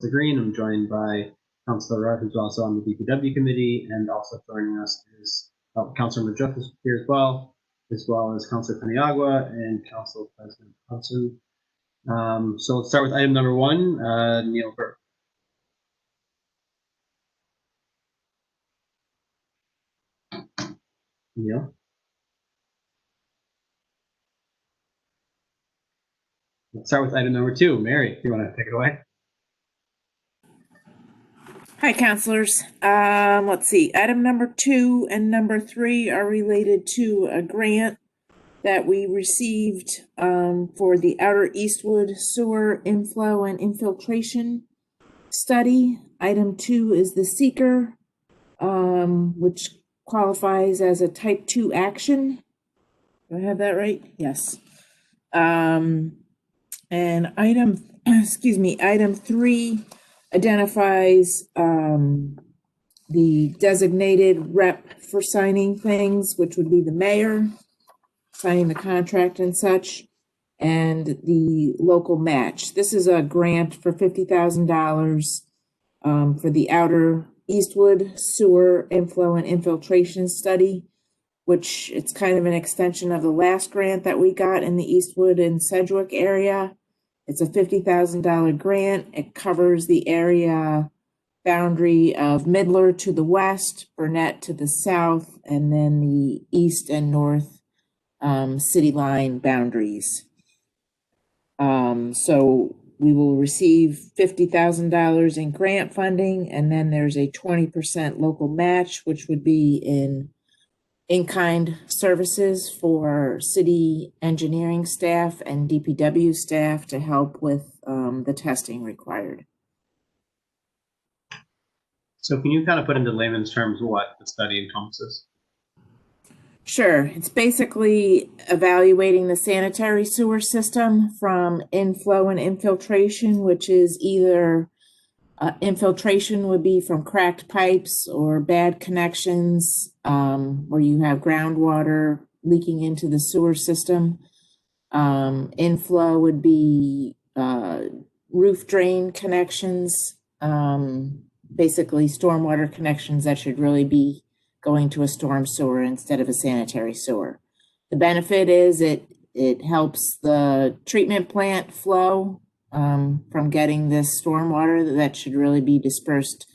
Green. I'm joined by Councilor Rudd, who's also on the DPW committee, and also joining us is Councilor Majuk is here as well as Councilor Paniagua and Council President Hudson. So let's start with item number 1, Neil Burke. Neil? Let's start with item number 2. Mary, if you want to take it away. Hi, councilors. Let's see. Item number 2 and number 3 are related to a grant that we received for the Outer Eastwood Sewer Inflow and Infiltration Study. Item 2 is the seeker, which qualifies as a type 2 action. Do I have that right? Yes. And item 3 identifies the designated rep for signing things, which would be the mayor, signing the contract and such, and the local match. This is a grant for $50,000 for the Outer Eastwood Sewer Inflow and Infiltration Study, which it's kind of an extension of the last grant that we got in the Eastwood and Sedgwick area. It's a $50,000 grant. It covers the area boundary of Midler to the west, Burnett to the south, and then the east and north city line boundaries. So we will receive $50,000 in grant funding, and then there's a 20% local match, which would be in-kind services for city engineering staff and DPW staff to help with the testing required. So can you kind of put into layman's terms what the study encompasses? Sure. It's basically evaluating the sanitary sewer system from inflow and infiltration, which is either infiltration would be from cracked pipes or bad connections where you have groundwater leaking into the sewer system. Inflow would be roof drain connections, basically stormwater connections that should really be going to a storm sewer instead of a sanitary sewer. The benefit is it helps the treatment plant flow from getting this stormwater that should really be dispersed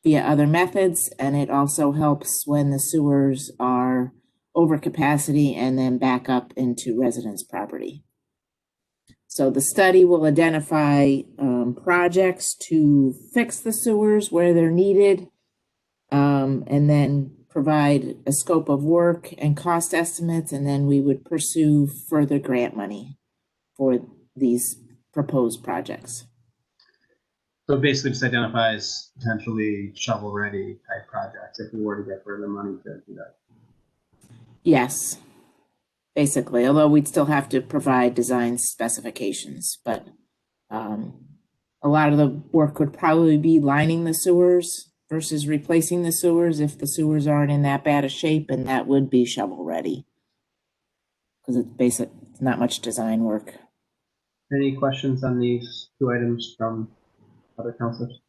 via other methods, and it also helps when the sewers are over capacity and then back up into residents' property. So the study will identify projects to fix the sewers where they're needed, and then provide a scope of work and cost estimates, and then we would pursue further grant money for these proposed projects. So it basically just identifies potentially shovel-ready type projects if we were to get further money to do that. Yes, basically, although we'd still have to provide design specifications, but a lot of the work would probably be lining the sewers versus replacing the sewers if the sewers aren't in that bad a shape, and that would be shovel-ready because it's not much design work. Any questions on these 2 items from other councilors?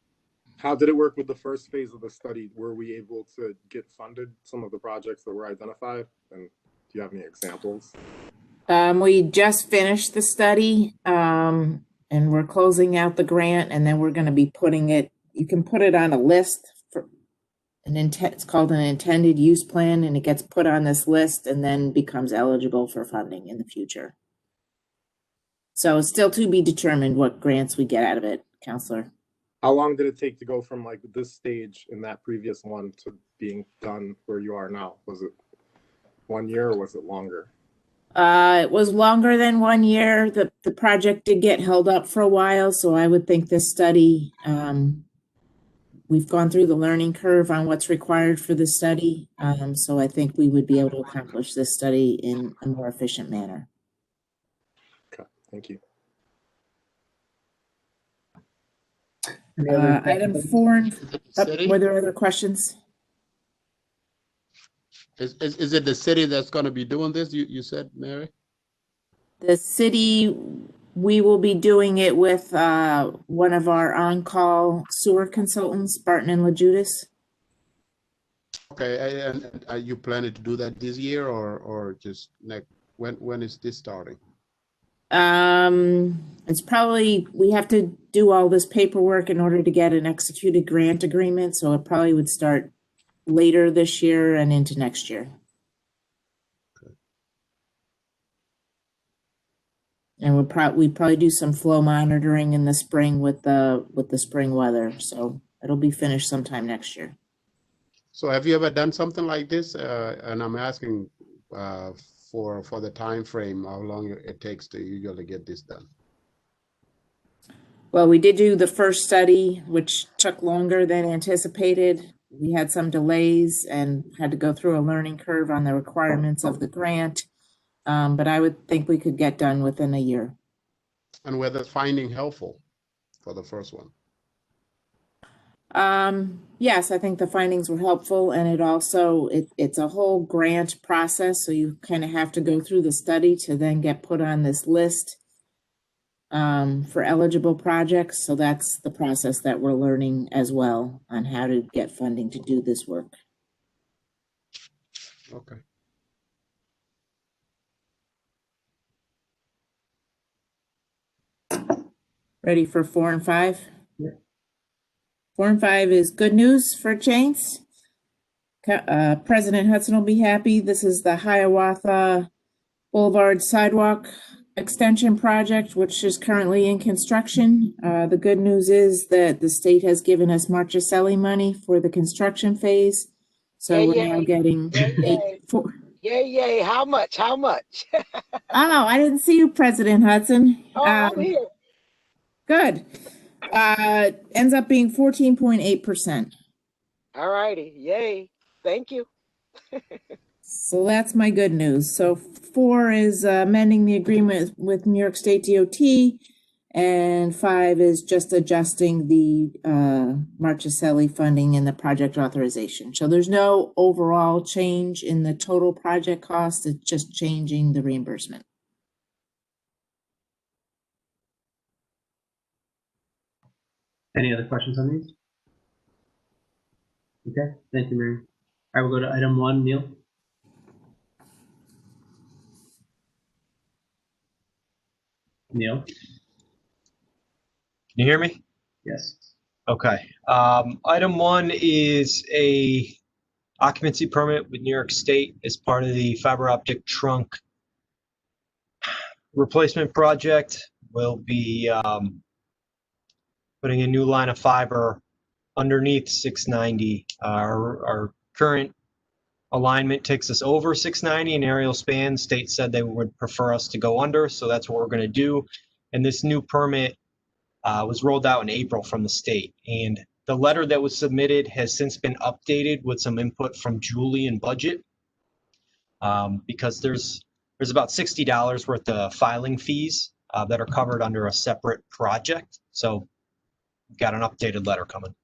How did it work with the first phase of the study? Were we able to get funded some of the projects that were identified? And do you have any examples? We just finished the study and we're closing out the grant, and then we're going to be putting it, you can put it on a list for it's called an intended use plan, and it gets put on this list and then becomes eligible for funding in the future. So it's still to be determined what grants we get out of it, Counselor. How long did it take to go from like this stage in that previous one to being done where you are now? Was it 1 year or was it longer? It was longer than 1 year. The project did get held up for a while, so I would think this study, we've gone through the learning curve on what's required for this study. So I think we would be able to accomplish this study in a more efficient manner. Okay, thank you. Item 4, were there other questions? Is it the city that's going to be doing this? You said, Mary? The city We will be doing it with one of our on-call sewer consultants, Barton and LaJudas. Okay, and are you planning to do that this year or just next? When is this starting? It's probably, we have to do all this paperwork in order to get an executed grant agreement, so it probably would start later this year and into next year. And we'd probably do some flow monitoring in the spring with the spring weather, so it'll be finished sometime next year. So have you ever done something like this? And I'm asking for the time frame, how long it takes to usually get this done. Well, we did do the first study, which took longer than anticipated. We had some delays and had to go through a learning curve on the requirements of the grant. But I would think we could get done within a year. And whether finding helpful for the first one. Yes, I think the findings were helpful, and it also, it's a whole grant process, so you kind of have to go through the study to then get put on this list for eligible projects. So that's the process that we're learning as well on how to get funding to do this work. Okay. Ready for 4 and 5? Yeah. 4 and 5 is good news for Chains. President Hudson will be happy. This is the Hiawatha Boulevard Sidewalk Extension Project, which is currently in construction. The good news is that the state has given us Marchicelli money for the construction phase. So Yay, we're now yay. getting Yay, yay. Yay, yay. How much? How much? Oh, I didn't see you, President Hudson. Oh, I'm here. Good. Ends up being 14.8%. All righty. Yay. Thank you. So that's my good news. So 4 is amending the agreement with New York State DOT, and 5 is just adjusting the Marchicelli funding and the project authorization. So there's no overall change in the total project cost. It's just changing the reimbursement. Any other questions on these? Okay, thank you, Mary. I will go to item 1, Neil. Neil? Can you hear me? Yes. Okay. Item 1 is a occupancy permit with New York State as part of the fiber optic trunk replacement project. We'll be putting a new line of fiber underneath 690. Our current alignment takes us over 690 in aerial span. State said they would prefer us to go under, so that's what we're going to do. And this new permit was rolled out in April from the state. And the letter that was submitted has since been updated with some input from Julie and budget, because there's about $60 worth of filing fees that are covered under a separate project. So we've got an updated letter coming.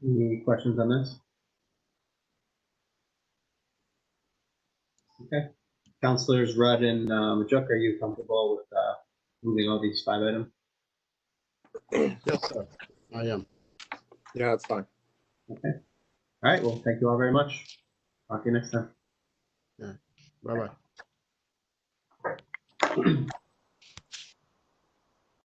Any questions on this? Okay. Councilors Rudd and Majuk, are you comfortable with moving all these 5 items? Yes, sir. I am. Yeah, that's fine. Okay. All right. Well, thank you all very much. Talk to you next time. Bye-bye.